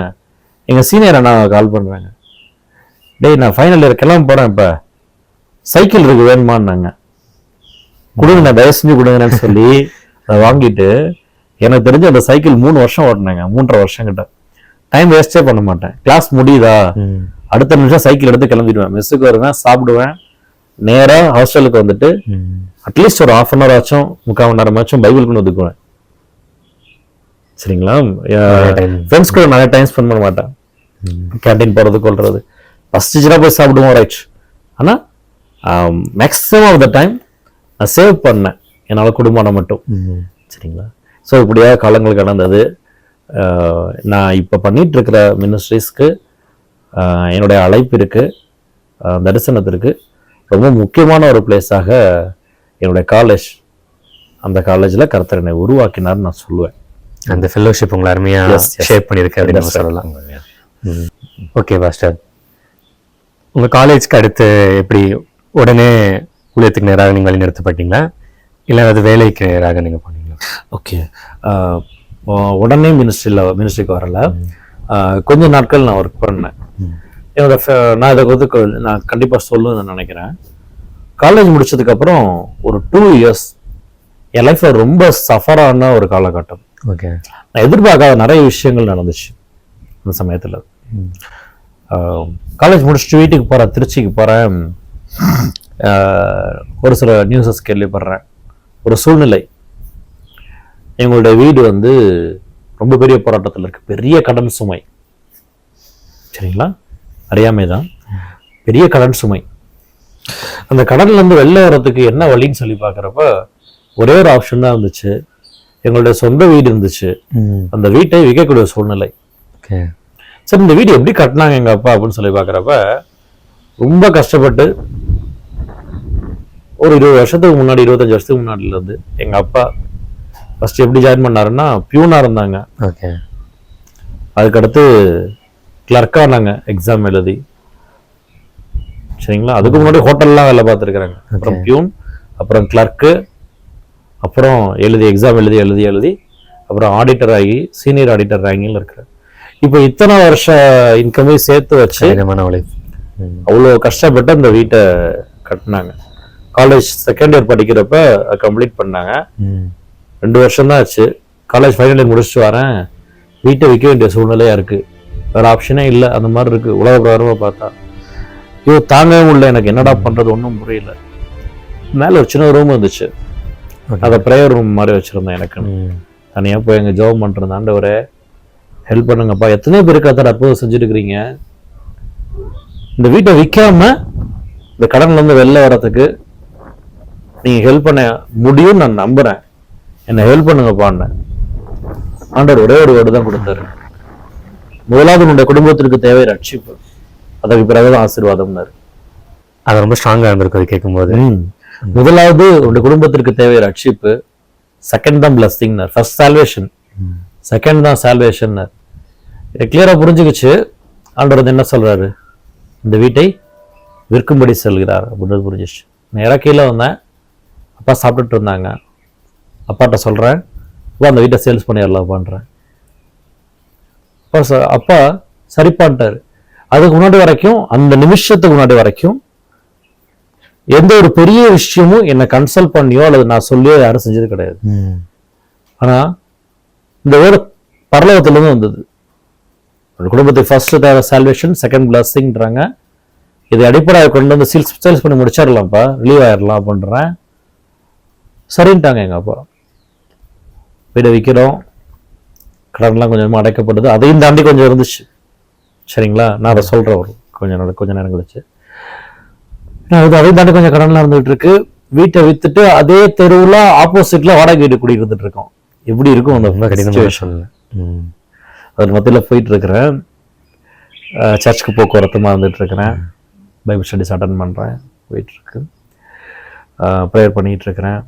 எங்க சீனியரை நான் கால் பண்றாங்க, டேய் நான் ஃபைனல் இயர் கிளம்ப போறேன், இப்ப சைக்கிள் இருக்கு வேணுமான்னாங்க. கொடுங்க, நான் தயவு செஞ்சு கொடுங்கன்னு சொல்லி அதை வாங்கிட்டு எனக்கு தெரிஞ்சு அந்த சைக்கிள் 3 வருஷம் ஓட்டினாங்க, 3.5 வருஷம் கிட்ட. டைம் வேஸ்டே பண்ண மாட்டேன். கிளாஸ் முடியுதா அடுத்த நிமிஷம் சைக்கிள் எடுத்து கிளம்பிடுவேன், மெஸ்ஸுக்கு வருவேன், சாப்பிடுவேன், நேரா ஹாஸ்டலுக்கு வந்துட்டு அட்லீஸ்ட் ஒரு 1/2 hour ஆச்சும் 3/4 மணி நேரமாச்சும் பைபிளுக்குன்னு ஒதுக்குவேன். சரிங்களா? ஃப்ரெண்ட்ஸ் கூட நிறைய டைம் ஸ்பெண்ட் பண்ண மாட்டேன். கேன்டீன் போறது கொள்றது பசிச்சுனா போய் சாப்பிடுவோம், ரைட். ஆனா மேக்ஸிமம் ஆஃப் த டைம் நான் சேவ் பண்ணேன் என்னால் குடும்பம் மட்டும். சரிங்களா? ஸோ இப்படியா காலங்கள் கடந்தது. நான் இப்போ பண்ணிட்டு இருக்கிற மினிஸ்ட்ரிஸ்க்கு என்னுடைய அழைப்பு இருக்கு, தரிசனத்திற்கு ரொம்ப முக்கியமான ஒரு பிளேஸாக என்னுடைய காலேஜ், அந்த காலேஜில் கர்த்தர் என்னை உருவாக்கினார்னு நான் சொல்லுவேன். அந்த ஃபெலோஷிப் உங்களை அருமையா ஷேப் பண்ணியிருக்கு அப்படின்னு சொல்லலாம். ஓகே பாஸ்டர், உங்க காலேஜ்க்கு அடுத்து எப்படி உடனே ஊழியத்துக்கு நேராக நீங்கள் வழிநடத்தப்பட்டீங்களா, இல்லை அது வேலைக்கு நேராக நீங்க போனீங்களா? ஓகே, உடனே மினிஸ்ட்ரிக்கு வரல, கொஞ்ச நாட்கள் நான் ஒர்க் பண்ணேன். என்னோட நான் இதை வந்து நான் கண்டிப்பாக சொல்லணும்னு நினைக்கிறேன். காலேஜ் முடிச்சதுக்கப்புறம் ஒரு 2 years என் லைஃப்ல ரொம்ப சஃபரான ஒரு காலகட்டம். ஓகே, நான் எதிர்பார்க்காத நிறைய விஷயங்கள் நடந்துச்சு அந்த சமயத்தில். காலேஜ் முடிச்சுட்டு வீட்டுக்கு போகிறேன், திருச்சிக்கு போகிறேன், ஒரு சில நியூஸஸ் கேள்விப்படுறேன். ஒரு சூழ்நிலை, எங்களுடைய வீடு வந்து ரொம்ப பெரிய போராட்டத்தில் இருக்கு, பெரிய கடன் சுமை. சரிங்களா? அறியாமை தான், பெரிய கடன் சுமை. அந்த கடன்ல இருந்து வெளில வர்றதுக்கு என்ன வழின்னு சொல்லி பாக்குறப்ப ஒரே ஒரு ஆப்ஷன் தான் இருந்துச்சு. எங்களுடைய சொந்த வீடு இருந்துச்சு. அந்த வீட்டை விற்கக்கூடிய சூழ்நிலை. சரி, இந்த வீடு எப்படி கட்டினாங்க எங்க அப்பா அப்படின்னு சொல்லி பாக்குறப்ப ரொம்ப கஷ்டப்பட்டு ஒரு 20 வருஷத்துக்கு முன்னாடி 25 வருஷத்துக்கு முன்னாடில இருந்து எங்க அப்பா ஃபர்ஸ்ட் எப்படி ஜாயின் பண்ணாருன்னா பியூனா இருந்தாங்க. அதுக்கடுத்து கிளர்க்கா இருந்தாங்க எக்ஸாம் எழுதி. சரிங்களா, அதுக்கு முன்னாடி ஹோட்டல்லாம் வேலை பார்த்துருக்குறாங்க. அப்புறம் பியூன், அப்புறம் கிளர்க்கு, அப்புறம் எக்ஸாம் எழுதி அப்புறம் ஆடிட்டர் ஆகி சீனியர் ஆடிட்டர் ரேங்கிங்ல இருக்கிறார். இப்போ இத்தனை வருஷ இன்கமே சேர்த்து வச்சு அவ்வளோ கஷ்டப்பட்டு அந்த வீட்டை கட்டினாங்க. காலேஜ் செகண்ட் இயர் படிக்கிறப்ப கம்ப்ளீட் பண்ணாங்க. 2 வருஷம் தான் ஆச்சு. காலேஜ் ஃபைனல் இயர் முடிச்சுட்டு வரேன், வீட்டை விற்க வேண்டிய சூழ்நிலையா இருக்கு. வேற ஆப்ஷனே இல்லை. அந்த மாதிரி இருக்கு உலக பிரகாரமா பார்த்தா. ஐயோ தாங்கவே முடியல, எனக்கு என்னடா பண்றது ஒன்றும் புரியல. மேல ஒரு சின்ன ரூம் இருந்துச்சு, அதை ப்ரேயர் ரூம் மாதிரி வச்சிருந்தேன். எனக்கு தனியா போய் எங்க ஜெபம் பண்றேன். ஆண்டவரே ஹெல்ப் பண்ணுங்கப்பா, எத்தனை பேருக்கு அத்தனை அற்புதம் செஞ்சுருக்கிறீங்க. இந்த வீட்டை விற்காம இந்த கடன்ல இருந்து வெளில வர்றதுக்கு நீங்க ஹெல்ப் பண்ண முடியும் நான் நம்புறேன், என்ன ஹெல்ப் பண்ணுங்கப்பான்னு ஆண்டவர் ஒரே ஒரு வேர்டு தான் கொடுத்தாரு. முதலாவது உன்னுடைய குடும்பத்திற்கு தேவை ரட்சிப்பு, அதற்கு பிறகுதான் ஆசீர்வாதம்னாரு. அது ரொம்ப ஸ்ட்ராங்கா இருந்திருக்கு கேட்கும்போது. முதலாவது உன்னுடைய குடும்பத்திற்கு தேவை ரட்சிப்பு, செகண்ட் தான் பிளஸிங், ஃபர்ஸ்ட் சால்வேஷன், செகண்ட் தான் சால்வேஷன். கிளியரா புரிஞ்சுக்கிச்சு. ஆண்டவர் என்ன சொல்றாரு, இந்த வீட்டை விற்கும்படி செல்கிறார் அப்படின்றது புரிஞ்சிச்சு. நேராக கீழே வந்தேன், அப்பா சாப்பிட்டுட்டு இருந்தாங்க. அப்பாட்ட சொல்றேன், அந்த வீட்டை சேல்ஸ் பண்ணிடலாம் பண்றேன். அப்பா சரிப்பான்ட்டாரு. அதுக்கு முன்னாடி வரைக்கும், அந்த நிமிஷத்துக்கு முன்னாடி வரைக்கும் எந்த ஒரு பெரிய விஷயமும் என்னை கன்சல்ட் பண்ணியோ அல்லது நான் சொல்லியோ யாரும் செஞ்சது கிடையாது. ஆனா இந்த வேர்டு பரலோகத்துல இருந்து வந்தது. குடும்பத்துக்கு ஃபர்ஸ்ட் தேவை சால்வேஷன், செகண்ட் பிளஸிங்ன்றாங்க. இதை அடிப்படையாக கொண்டு வந்து சேல்ஸ் பண்ணி முடிச்சிடலாம்ப்பா, ரிலீவ் ஆயிடலாம் அப்படின்றேன். சரின்ட்டாங்க எங்க அப்பா. வீடை விற்கிறோம், கடன்லாம் கொஞ்சமா அடைக்கப்படுது. அதையும் தாண்டி கொஞ்சம் இருந்துச்சு. சரிங்களா, நான் அதை சொல்றேன் ஒரு கொஞ்ச நேரம் கழிச்சு. அதையும் தாண்டி கொஞ்சம் கடன்லாம் இருந்துகிட்டு இருக்கு. வீட்டை வித்துட்டு அதே தெருவுல ஆப்போசிட்ல வாடகை வீடு குடி இருந்துட்டு இருக்கோம். எப்படி இருக்கும் அந்த கடினம். அது மத்தியில போயிட்டு இருக்கிறேன். சர்ச்சுக்கு போக்குவரத்துமா இருந்துட்டு இருக்கிறேன். பைபிள் ஸ்டடிஸ் அட்டன் பண்றேன், போயிட்டு இருக்கு. ப்ரேயர் பண்ணிட்டு இருக்கிறேன்.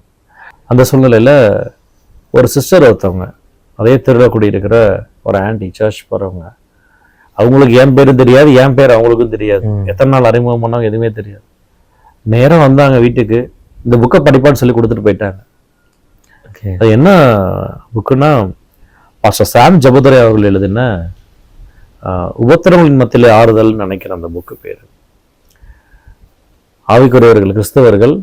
அந்த சூழ்நிலையில ஒரு சிஸ்டர் ஒருத்தவங்க, அதே தெருவில் குடியிருக்கிற ஒரு ஆன்டி, சர்ச் போறவங்க, அவங்களுக்கு என் பேரும் தெரியாது, என் பேர் அவங்களுக்கும் தெரியாது. எத்தனை நாள் அறிமுகம் பண்ணவங்க எதுவுமே தெரியாது. நேரம் வந்தாங்க வீட்டுக்கு, இந்த புக்கை படிப்பான்னு சொல்லி கொடுத்துட்டு போயிட்டாங்க. அது என்ன புக்குன்னா, பாஸ்டர் சாம் ஜபதுரை அவர்கள் எழுதின உபத்திரங்களின் மத்தியிலே ஆறுதல் நினைக்கிறேன் அந்த புக்கு பேரு. ஆவிக்குரியவர்கள், கிறிஸ்தவர்கள்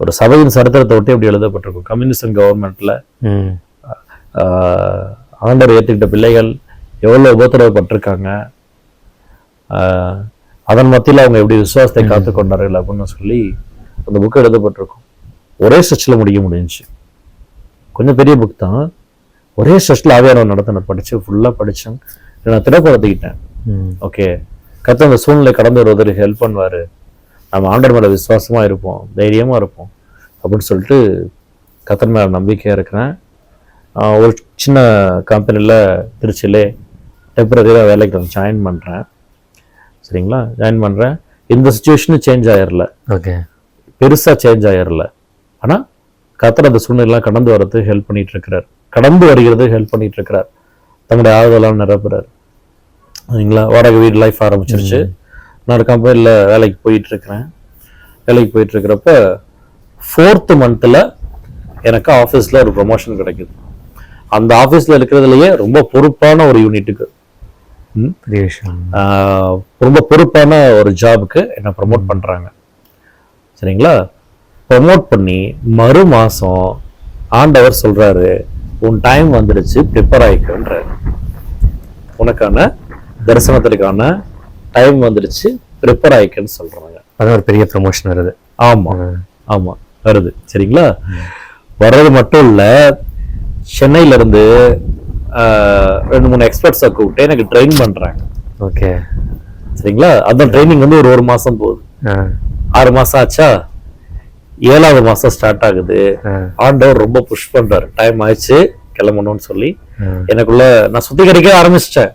ஒரு சபையின் சரித்திரத்தை ஒட்டி அப்படி எழுதப்பட்டிருக்கும். கம்யூனிஸ்ட் கவர்மெண்ட்ல ஆண்டவர் ஏற்றுக்கிட்ட பிள்ளைகள் எவ்வளவு உபத்திரவப்பட்டிருக்காங்க, அதன் மத்தியில் அவங்க எப்படி விசுவாசத்தை காத்து கொண்டார்கள் அப்படின்னு சொல்லி அந்த புக்கு எழுதப்பட்டிருக்கும். ஒரே ஸ்ட்ரெச்சில் முடிஞ்சுச்சு. கொஞ்சம் பெரிய புக் தான். ஒரே ஸ்ட்ரெச்சில் ஆவியானவர் நடத்தின ஃபுல்லா படிச்சேன். நான் திடப்படுத்திக்கிட்டேன். ஓகே, கர்த்தர் அந்த சூழ்நிலை கடந்து வருவதற்கு ஹெல்ப் பண்ணுவாரு, நம்ம ஆண்டவர் மேல விசுவாசமா இருப்போம், தைரியமா இருப்போம் அப்படின்னு சொல்லிட்டு கர்த்தர் மேல நம்பிக்கையா இருக்கிறேன். ஒரு சின்ன கம்பெனியில் திருச்சியிலே டெம்பரரியாக வேலைக்கு வந்து ஜாயின் பண்ணுறேன். சரிங்களா, ஜாயின் பண்ணுறேன். இந்த சுச்சுவேஷனும் சேஞ்ச் ஆயிரல, ஓகே, பெருசாக சேஞ்ச் ஆயிரல. ஆனால் கர்த்தர் அந்த சூழ்நிலைலாம் கடந்து வர்றதுக்கு ஹெல்ப் பண்ணிட்டு இருக்கிறார், கடந்து வருகிறது ஹெல்ப் பண்ணிட்டு இருக்கிறார், தங்களுடைய ஆறுதலாம் நிரப்புறாரு. சரிங்களா, வாடகை வீடு லைஃப் ஆரம்பிச்சிருச்சு. நான் ஒரு கம்பெனியில் வேலைக்கு போயிட்டு இருக்கிறப்ப 4th மந்த்தில் எனக்கு ஆஃபீஸில் ஒரு ப்ரொமோஷன் கிடைக்குது. அந்த ஆஃபீஸில் இருக்கிறதுலையே ரொம்ப பொறுப்பான ஒரு யூனிட்டுக்கு, ரொம்ப பொறுப்பான ஒரு ஜாபுக்கு என்னை ப்ரமோட் பண்ணுறாங்க. சரிங்களா, ப்ரமோட் பண்ணி மறு மாதம் ஆண்டவர் சொல்கிறாரு, உன் டைம் வந்துடுச்சு, ப்ரிப்பேர் ஆகிக்கன்றாரு. உனக்கான தரிசனத்திற்கான டைம் வந்துடுச்சு, ப்ரிப்பேர் ஆகிக்கன்னு சொல்கிறாங்க. அது ஒரு பெரிய ப்ரமோஷன் வருது. ஆமாம் வருது. சரிங்களா, வர்றது மட்டும் இல்லை, சென்னையில இருந்து 2-3 எக்ஸ்பர்ட்ஸை கூப்பிட்டு எனக்கு ட்ரெயின் பண்றாங்க. ஓகே, சரிங்களா, அந்த ட்ரைனிங் வந்து ஒரு மாசம் போகுது. 6 மாசம் ஆச்சா, 7வது மாசம் ஸ்டார்ட் ஆகுது. ஆண்டவர் ரொம்ப புஷ் பண்றாரு, டைம் ஆயிடுச்சு கிளம்பணும்னு சொல்லி எனக்குள்ள நான் சுத்திகரிக்க ஆரம்பிச்சிட்டேன்.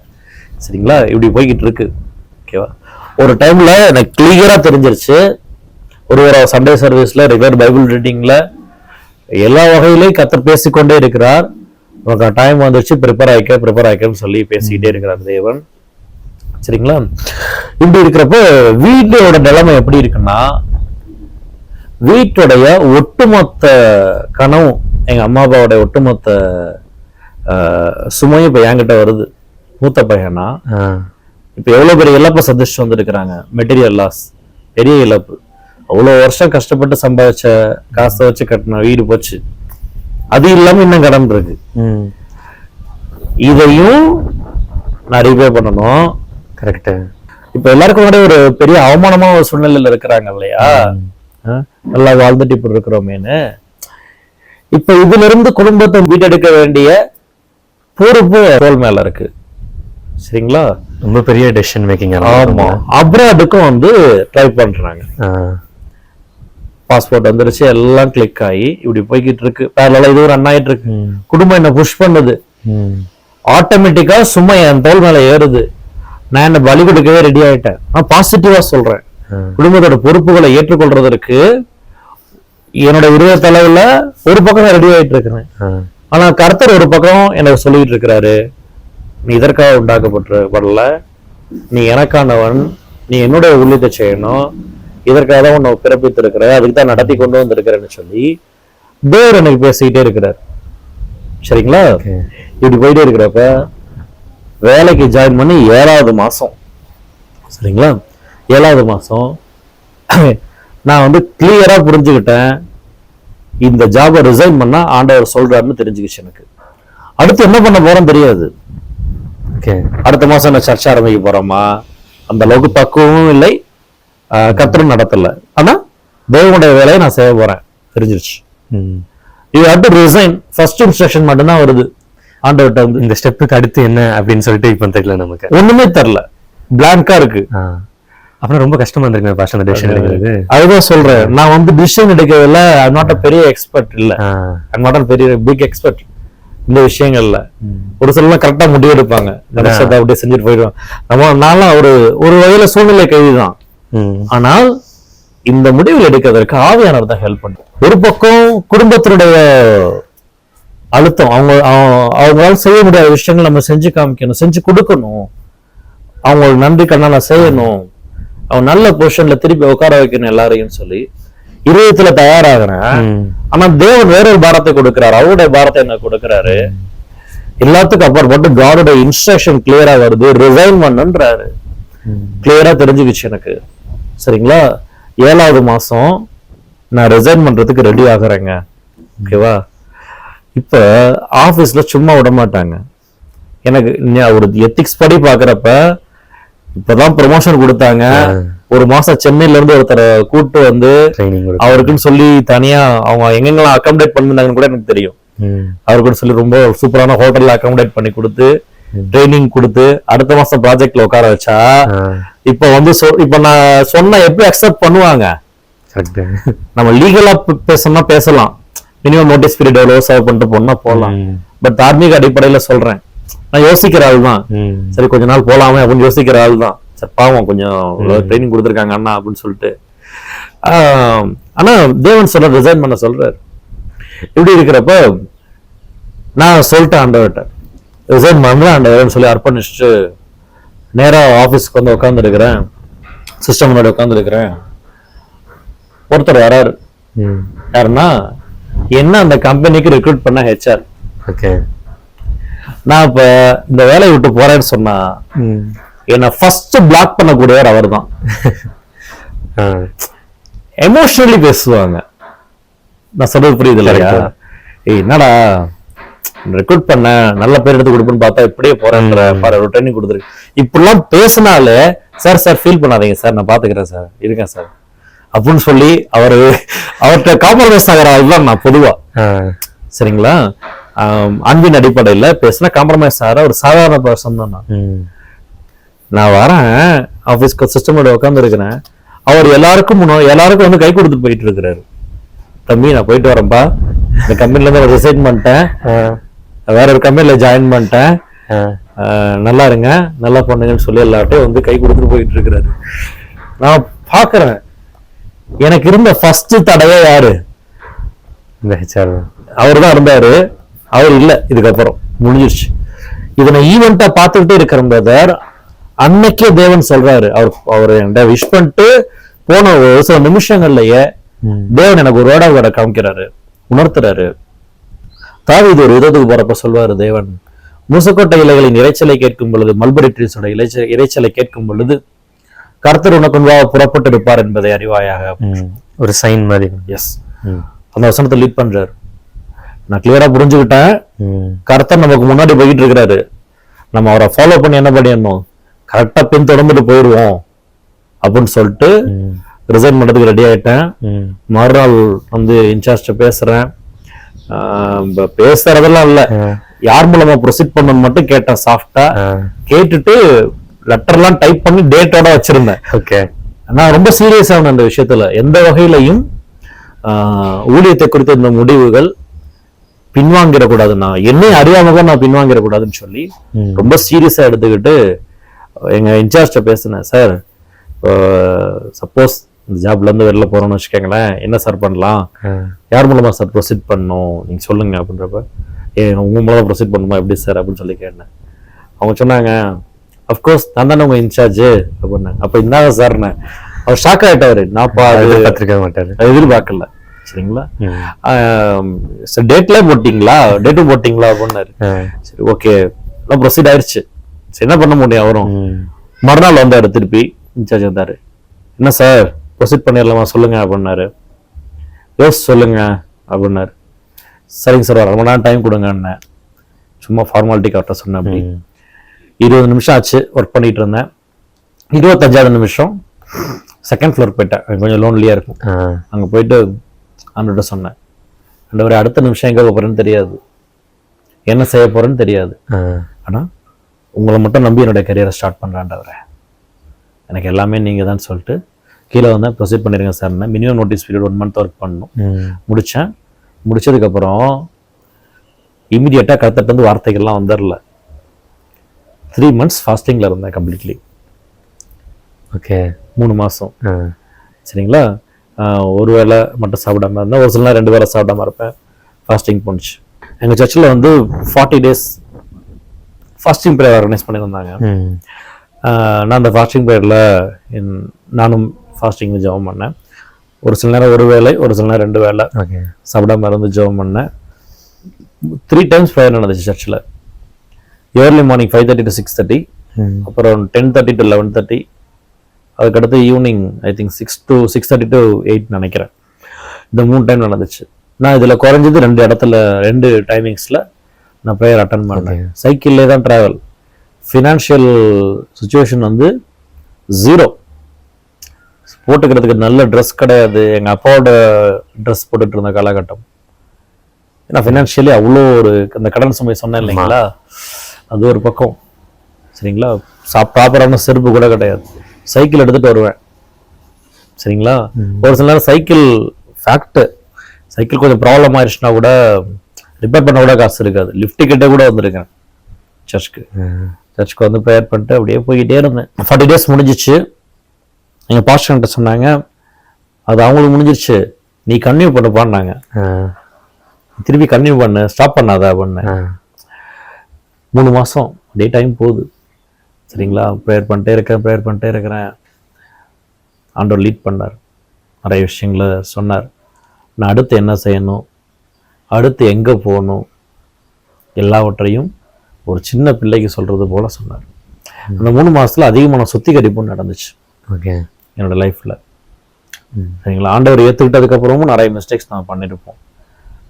சரிங்களா, இப்படி போய்கிட்டு இருக்கு. ஓகேவா, ஒரு டைம்ல எனக்கு கிளியரா தெரிஞ்சிருச்சு, ஒரு சண்டே சர்வீஸ்ல ரெகுலர் பைபிள் ரீடிங்ல எல்லா வகையிலையும் கர்த்தர் பேசிக்கொண்டே இருக்கிறார். டைம் வந்துருச்சு, ப்ரிப்பேர் ஆயிக்கன்னு சொல்லி பேசிக்கிட்டே இருக்கிறார் தேவன். சரிங்களா, இப்படி இருக்கிறப்ப வீட்டோட நிலைமை எப்படி இருக்குன்னா, வீட்டுடைய ஒட்டுமொத்த கனவும், எங்க அம்மா அப்பாவோட ஒட்டுமொத்த சுமையும் இப்ப என்கிட்ட வருது. மூத்த பையனா இப்ப எவ்வளவு பெரிய இழப்பை சந்திச்சுட்டு வந்திருக்கிறாங்க. மெட்டீரியல் லாஸ், பெரிய இழப்பு. அவ்வளவு வருஷம் கஷ்டப்பட்டு சம்பாதிச்ச காசை வச்சு கட்டின வீடு போச்சு, அது இல்லாம இன்னும் கடன் இருக்கு. இதையும் நான் ரிபே பண்ணணும். கரெக்ட். இப்ப எல்லாருக்கும் கூட ஒரு பெரிய அவமானமான ஒரு சூழ்நிலையில இருக்கிறாங்க இல்லையா, நல்லா வாழ்ந்துட்டு இப்படி இருக்கிறோமேனு. இப்ப இதுல இருந்து குடும்பத்தை மீட்டெடுக்க வேண்டிய பொறுப்பு தோல் மேல இருக்கு. சரிங்களா, ரொம்ப பெரிய டெசிஷன் மேக்கிங். ஆமா, அப்ராடுக்கும் வந்து ட்ரை பண்றாங்க. பாஸ்போர்ட் வந்துருச்சு, எல்லாம் கிளிக் ஆகி இப்படி போய்கிட்டு இருக்கு. பேரலா இது ரன் ஆயிட்டு இருக்கு. குடும்பம் என்ன புஷ் பண்ணுது, ஆட்டோமேட்டிக்கா சும்மா என் தோல் மேல ஏறுது. நான் என்ன பலி கொடுக்கவே ரெடி ஆயிட்டேன். நான் பாசிட்டிவா சொல்றேன், குடும்பத்தோட பொறுப்புகளை ஏற்றுக்கொள்றதற்கு என்னோட விருத தலைவுல ஒரு பக்கம் ரெடி ஆயிட்டு இருக்கிறேன். ஆனா கர்த்தர் ஒரு பக்கம் எனக்கு சொல்லிட்டு இருக்கிறாரு, நீ இதற்காக உண்டாக்கப்படல, நீ எனக்கானவன், நீ என்னுடைய ஊழியத்தை செய்யணும், இதற்காக தான் உன்னை பிறப்பித்து இருக்கிற, அதுக்கு தான் நடத்தி கொண்டு வந்திருக்கிறேன்னு சொல்லி தேவர் எனக்கு பேசிக்கிட்டே இருக்கிறார். சரிங்களா, இப்படி போயிட்டே இருக்கிறப்ப வேலைக்கு ஜாயின் பண்ணி 7வது மாசம். சரிங்களா, 7வது மாசம் நான் வந்து கிளியரா புரிஞ்சுக்கிட்டேன், இந்த ஜாபை ரிசைன் பண்ணா ஆண்டவர் சொல்றாருன்னு தெரிஞ்சுக்கிச்சு எனக்கு. அடுத்து என்ன பண்ண போறோம் தெரியாது. அடுத்த மாசம் நான் சர்ச்சை ஆரம்பிக்க போறோமா, அந்த அளவுக்கு பக்குவமும் இல்லை, கர்த்தரும் நடத்தல. ஆனா தேவனுடைய வேலையை நான் செய்ய போறேன் தெரிஞ்சிருச்சு. You have to resign. First instruction மட்டும்தான் வருது ஆண்டவர்கிட்ட வந்து, இந்த ஸ்டெப்புக்கு அடுத்து என்ன அப்படின்னு சொல்லிட்டு இப்ப தெரியல, நமக்கு ஒண்ணுமே தெரியல, பிளாங்கா இருக்கு. அப்புறம் ரொம்ப கஷ்டமா இருந்திருக்கு பாஷா அந்த டிசிஷன் எடுக்கிறது. அதுதான் சொல்றேன், நான் வந்து டிசிஷன் எடுக்கிறதுல ஐ அம் நாட் அ பெரிய எக்ஸ்பர்ட் இல்ல, ஐ அம் நாட் அ பெரிய பிக் எக்ஸ்பர்ட் இந்த விஷயங்கள்ல. ஒரு சிலர்லாம் கரெக்டா முடிவு எடுப்பாங்க, அப்படியே செஞ்சுட்டு போயிடுவாங்க. நம்ம நான்லாம் ஒரு வகையில சூழ்நிலை கைதிதான். ஆனால் இந்த முடிவில் எடுக்கிறதுக்கு ஆவியானவர் தான் ஹெல்ப் பண்ணும். ஒரு பக்கம் குடும்பத்தினுடைய அழுத்தம், அவங்களால செய்ய முடியாத விஷயங்கள் நம்ம செஞ்சு காமிக்கணும், செஞ்சு கொடுக்கணும், அவங்களுக்கு நன்றி கண்ணால செய்யணும், அவன் நல்ல பொசிஷன்ல திருப்பி உட்கார வைக்கணும் எல்லாரையும் சொல்லி இருதயத்துல தயாராகிறேன். ஆனா தேவன் வேறொரு பாரத்தை கொடுக்கிறாரு, அவருடைய பாரத்தை என்ன கொடுக்கிறாரு. எல்லாத்துக்கும் அப்புறப்பட்டு காடோட இன்ஸ்ட்ரக்ஷன் கிளியரா வருது, ரிசைன் பண்ணுன்றாரு. கிளியரா தெரிஞ்சுக்கிச்சு எனக்கு. சரிங்களா, 7வது மாசம் நான் ரிசைன் பண்றதுக்கு ரெடி ஆகுறேங்க. ஓகேவா, இப்ப ஆபீஸ்ல சும்மா விட மாட்டாங்க எனக்கு. ஒரு எத்திக்ஸ் படி பாக்குறப்ப இப்பதான் ப்ரொமோஷன் கொடுத்தாங்க. ஒரு மாசம் சென்னையில இருந்து ஒருத்தரை கூட்டு வந்து அவருக்குன்னு சொல்லி தனியா அவங்க எங்கெங்கெல்லாம் அகாமடேட் பண்ணிருந்தாங்கன்னு கூட எனக்கு தெரியும். அவருக்குன்னு சொல்லி ரொம்ப சூப்பரான ஹோட்டல்ல அகாமடேட் பண்ணி கொடுத்து ட்ரைனிங் கொடுத்து அடுத்த மாசம் ப்ராஜெக்ட்ல உட்கார வச்சா, இப்ப வந்து இப்ப நான் சொன்ன எப்படி அக்செப்ட் பண்ணுவாங்க. நம்ம லீகலா பேசணும்னா பேசலாம், மினிமம் நோட்டீஸ் பீரியட் எவ்வளவு சர்வ் பண்ணிட்டு போனா போகலாம். பட் தார்மீக அடிப்படையில சொல்றேன், நான் யோசிக்கிற ஆள் தான். சரி கொஞ்ச நாள் போலாமே அப்படின்னு யோசிக்கிற ஆள் தான். சரி பாவம் கொஞ்சம் ட்ரைனிங் கொடுத்துருக்காங்க அண்ணா அப்படின்னு சொல்லிட்டு. ஆனா தேவன் சொல்ற ரிசைன் பண்ண சொல்றாரு. இப்படி இருக்கிறப்ப நான் சொல்லிட்டேன் ஆண்டவர்கிட்ட, ரிசைன் பண்றேன் ஆண்டவர்னு சொல்லி அர்ப்பணிச்சுட்டு நேரா ஆபீஸ்க்கு வந்து உட்கார்ந்து இருக்கிறேன், சிஸ்டம் முன்னாடி உட்கார்ந்து இருக்கிறேன். ஒருத்தர் வராரு. யாருன்னா என்ன அந்த கம்பெனிக்கு ரெக்ரூட் பண்ண ஹெச்ஆர். ஓகே, நான் இப்ப இந்த வேலையை விட்டு போறேன்னு சொன்னா என்ன ஃபர்ஸ்ட் பிளாக் பண்ணக்கூடியவர் அவர் தான். எமோஷனலி பேசுவாங்க. நான் சொல்றது புரியுது இல்லையா? என்னடா ரெக்ரூட் பண்ண நல்ல பேர் எடுத்து கொடுப்பேன்னு பார்த்தா இப்படியே போறேன்ற ட்ரைனிங் கொடுத்துருக்கு. இப்படிலாம் பேசினாலே சார் ஃபீல் பண்ணாதீங்க சார், நான் பாத்துக்கிறேன் சார், இருக்கேன் சார் அப்படின்னு சொல்லி அவர்கிட்ட காம்ப்ரமைஸ் ஆகிற ஆள் நான் பொதுவா. சரிங்களா, அன்பின் அடிப்படையில பேசினா காம்ப்ரமைஸ் ஆகிற ஒரு சாதாரண பர்சன் தான் நான் வரேன் ஆபீஸ்க்கு சிஸ்டமோட உட்கார்ந்து இருக்கிறேன். அவர் எல்லாருக்கும் வந்து கை கொடுத்துட்டு போயிட்டு இருக்கிறாரு. தம்பி நான் போயிட்டு வரேன்ப்பா, இந்த கம்பெனில இருந்து ரிசைன் பண்ணிட்டேன், வேற ஒரு கம்பெனில ஜாயின் பண்ணிட்டேன், நல்லா இருங்க, நல்லா பண்ணுங்கன்னு சொல்லி எல்லார்ட்டையும் வந்து கை கொடுத்துட்டு போயிட்டு இருக்கிறாரு. நான் பாக்குறேன், எனக்கு இருந்த ஃபர்ஸ்ட் தடவை யாரு? இந்த ஹெச்ஆர் அவர் தான் இருந்தாரு. அவர் இல்ல, இதுக்கப்புறம் முடிஞ்சிருச்சு. இதனை ஈவெண்டா பார்த்துக்கிட்டே இருக்கிற பிரதர், அன்னைக்கே தேவன் சொல்றாரு, அவர் என்கிட்ட விஷ் பண்ணிட்டு போன ஒரு சில நிமிஷங்கள்லயே தேவன் எனக்கு ஒரு வேர்டா காமிக்கிறாரு, உணர்த்துறாரு. தாவீது ஒரு யுத்தத்துக்கு போறப்ப சொல்வாரு தேவன், முசுக்கொட்டை இலைகளின் இறைச்சலை கேட்கும் பொழுது, மல்பரி ட்ரீஸோட இறைச்சலை கேட்கும் பொழுது கர்த்தர் உனக்கு முன்பாக புறப்பட்டு இருப்பார் என்பதை அறிவாயாக. ஒரு சைன் மாதிரி. எஸ், அந்த வசனத்தை லீட் பண்றாரு. நான் கிளியரா புரிஞ்சுக்கிட்டேன், கர்த்தர் நமக்கு முன்னாடி போயிட்டு இருக்கிறாரு, நம்ம அவரை ஃபாலோ பண்ணி என்ன பண்ணிடணும், கரெக்டா பின் தொடர்ந்துட்டு போயிடுவோம் அப்படின்னு சொல்லிட்டு ரிசைன் பண்றதுக்கு ரெடி ஆயிட்டேன். மறுநாள் வந்து இன்சார்ஜ் பேசுறேன். பேசுறதெல்லாம் இல்ல, யார் மூலமா ப்ரொசீட் பண்ணணும்னு மட்டும் கேட்டேன். சாஃப்டா கேட்டுட்டு லெட்டர்லாம் டைப் பண்ணி டேட்டோட வச்சிருந்தேன். ஓகே, நான் ரொம்ப சீரியஸான அந்த விஷயத்துல எந்த வகையிலையும் ஊழியத்தை குறித்த இந்த முடிவுகள் பின்வாங்கிடக்கூடாது, நான் என்னையும் அறியாமதான் நான் பின்வாங்கிடக்கூடாதுன்னு சொல்லி ரொம்ப சீரியஸா எடுத்துக்கிட்டு எங்க இன்சார்ஜ் பேசினேன். சார், சப்போஸ் இந்த ஜாப்ல இருந்து வெளில போறோம்னு வச்சுக்கோங்களேன், என்ன சார் பண்ணலாம், யார் மூலமா சார் ப்ரொசீட் பண்ணணும் நீங்க சொல்லுங்க அப்படின்றப்ப, உங்க மூலமா ப்ரொசீட் பண்ணுமா எப்படி சார் அப்படின்னு சொல்லி கேட்டேன். அவங்க சொன்னாங்க, அப்கோர்ஸ் நான் தானே உங்க இன்சார்ஜ் அப்படின்னாங்க. அப்ப இந்தாங்க சார், அவர் ஷாக் ஆயிட்டாரு. நான் பார்த்துருக்க மாட்டாரு, எதிர்பார்க்கல. சரிங்களா, டேட்ல போட்டீங்களா, டேட்டும் போட்டீங்களா அப்படின்னாரு. சரி, ஓகே, எல்லாம் ப்ரொசீட் ஆயிடுச்சு. சரி, என்ன பண்ண முடியும். அவரும் மறுநாள் வந்தாரு, திருப்பி இன்சார்ஜ் வந்தாரு. என்ன சார் ப்ரொசீட் பண்ணிடலாமா சொல்லுங்க அப்படின்னாரு. சொல்லுங்க அப்படின்னாரு. சரிங்க சார், ஒரு 1 மணி நேரம் டைம் கொடுங்க. சும்மா ஃபார்மாலிட்டி கரெக்டாக சொன்னேன். அப்படி 20 நிமிஷம் ஆச்சு ஒர்க் பண்ணிட்டு இருந்தேன். 25வது நிமிஷம் செகண்ட் ஃப்ளோர் போயிட்டேன், கொஞ்சம் லோன்லியா இருக்கும். அங்க போயிட்டு அண்ணன் சொன்னேன், ஒரு அடுத்த நிமிஷம் எங்க போறேன்னு தெரியாது, என்ன செய்ய போறேன்னு தெரியாது, ஆனா உங்களை மட்டும் நம்பி என்னுடைய கரியரை ஸ்டார்ட் பண்றான்றவரை, எனக்கு எல்லாமே நீங்க தான் சொல்லிட்டு கீழே வந்தேன். ப்ரொசீட் பண்ணிருங்க sir. Minimum notice period 1 month work பண்ணணும். முடிச்சேன். முடிச்சதுக்கு அப்புறம் இமீடியட்டா கருத்துட்டு வந்து வார்த்தைகள்லாம் வந்துடல. 3 months ஃபாஸ்டிங்ல இருந்தேன் கம்ப்ளீட்லி. ஓகே, 3 மாசம். சரிங்களா, ஒரு வேளை மட்டும் சாப்பிடாம இருந்தேன், ஒரு சில நேரம் 2 வேளை சாப்பிடாம இருப்பேன். ஃபாஸ்டிங் போணுச்சு. எங்க சர்ச்சில் வந்து 40 days ஃபாஸ்டிங் ப்ரேயர் ஆர்கனைஸ் பண்ணியிருந்தாங்க. நான் அந்த ஃபாஸ்டிங் ப்ரேயர்ல நானும் ஃபாஸ்டிங் ஜெபம் பண்ணேன். ஒரு சில நேரம் ஒரு வேளை, ஒரு சில நேரம் 2 வேளை சாப்பிடாம இருந்து ஜெபம் பண்ணேன். 3 times ப்ரேயர் நடந்துச்சு சர்ச்சில். ஏர்லி மார்னிங் 5:30 to 6:30, அப்புறம் 10:30 to 11:30, அதுக்கடுத்து evening I think 6 to 6:30 to 8 நினைக்கிறேன். இந்த 3 டைம் நடந்துச்சு. நான் இதுல குறைஞ்சது 2 இடத்துல 2 டைமிங்ஸ்ல நான் ப்ரேயர் அட்டன் பண்ணேன். சைக்கிள்லே தான் டிராவல். ஃபினான்ஷியல் சுச்சுவேஷன் வந்து 0. போட்டுக்கிறதுக்கு நல்ல ட்ரெஸ் கிடையாது. எங்க அப்பாவோட ட்ரெஸ் போட்டுட்டு இருந்த காலகட்டம். ஏன்னா ஃபினான்ஷியலி அவ்வளோ ஒரு அந்த கடன் சுமை சொன்னேன் இல்லைங்களா, அது ஒரு பக்கம். சரிங்களா, ப்ராப்பரான செருப்பு கூட கிடையாது. சைக்கிள் எடுத்துட்டு வருவேன். சரிங்களா, ஒரு சில நேரம் சைக்கிள் கொஞ்சம் ப்ராப்ளம் ஆயிடுச்சுன்னா கூட ரிப்பேர் பண்ண கூட காசு இருக்காது. லிஃப்ட் கிட்ட கூட வந்திருக்கேன் சர்ச்சுக்கு வந்து ப்ரேயர் பண்ணிட்டு அப்படியே போய்கிட்டே இருந்தேன். 40 days முடிஞ்சிச்சு. எங்க பாஸ்டர்கிட்ட சொன்னாங்க, அது அவங்களுக்கு முடிஞ்சிருச்சு, நீ கன்டினியூ பண்ணுப்பான்னாங்க. திருப்பி கன்டினியூ பண்ணு, ஸ்டாப் பண்ணாத அப்படின்னு. 3 மாசம் அப்படியே டைம் போகுது. சரிங்களா, ப்ரேயர் பண்ணிட்டே இருக்கிறேன். ஆண்டவர் லீட் பண்ணார், நிறைய விஷயங்களை சொன்னார். நான் அடுத்து என்ன செய்யணும், அடுத்து எங்கே போகணும், எல்லாவற்றையும் ஒரு சின்ன பிள்ளைக்கு சொல்றது போல சொன்னார். அந்த 3 மாசத்துல அதிகமான சுத்திகரிப்பும் நடந்துச்சு என்னோட லைஃப்ல. சரிங்களா, ஆண்டவர் ஏற்றுக்கிட்டதுக்கு அப்புறமும் நிறைய மிஸ்டேக்ஸ் நான் பண்ணியிருப்போம்.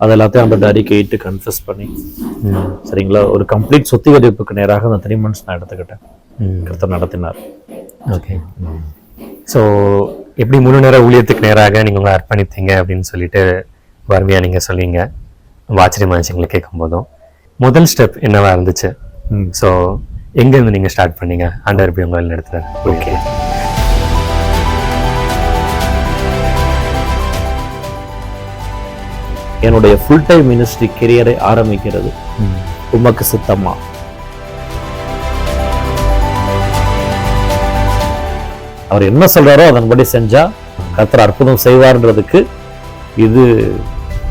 அது எல்லாத்தையும் அந்த அறிக்கையிட்டு கன்ஃபஸ் பண்ணி, சரிங்களா, ஒரு கம்ப்ளீட் சுத்திகரிப்புக்கு நேராக அந்த 3 months நான் எடுத்துக்கிட்டேன். கர்த்தர் நடத்தினார். ஓகே, ஸோ எப்படி முழு நேர ஊழியத்துக்கு நேராக நீங்கள் உங்களை அர்ப்பணித்தீங்க அப்படின்னு சொல்லிட்டு வறுமையாக நீங்கள் சொல்லிங்க. ஆச்சரியமா இருந்துச்சு எங்களை கேட்கும் போதும். முதல் ஸ்டெப் என்னவா இருந்துச்சு? ஸோ எங்கேருந்து நீங்கள் ஸ்டார்ட் பண்ணீங்க? ஆண்டவர் எப்படி உங்களை நடத்துறாரு? ஓகே, என்னுடைய ஃபுல் டைம் மினிஸ்ட்ரி கெரியரை ஆரம்பிக்கிறது. உமக்கு சித்தமா? அவர் என்ன சொல்றாரோ அதன்படி செஞ்சா கர்த்தர் அற்புதம் செய்வார்ன்றதுக்கு இது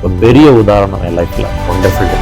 ஒரு பெரிய உதாரணம் என் லைஃப்ல. ஒண்டர்ஃபுல்.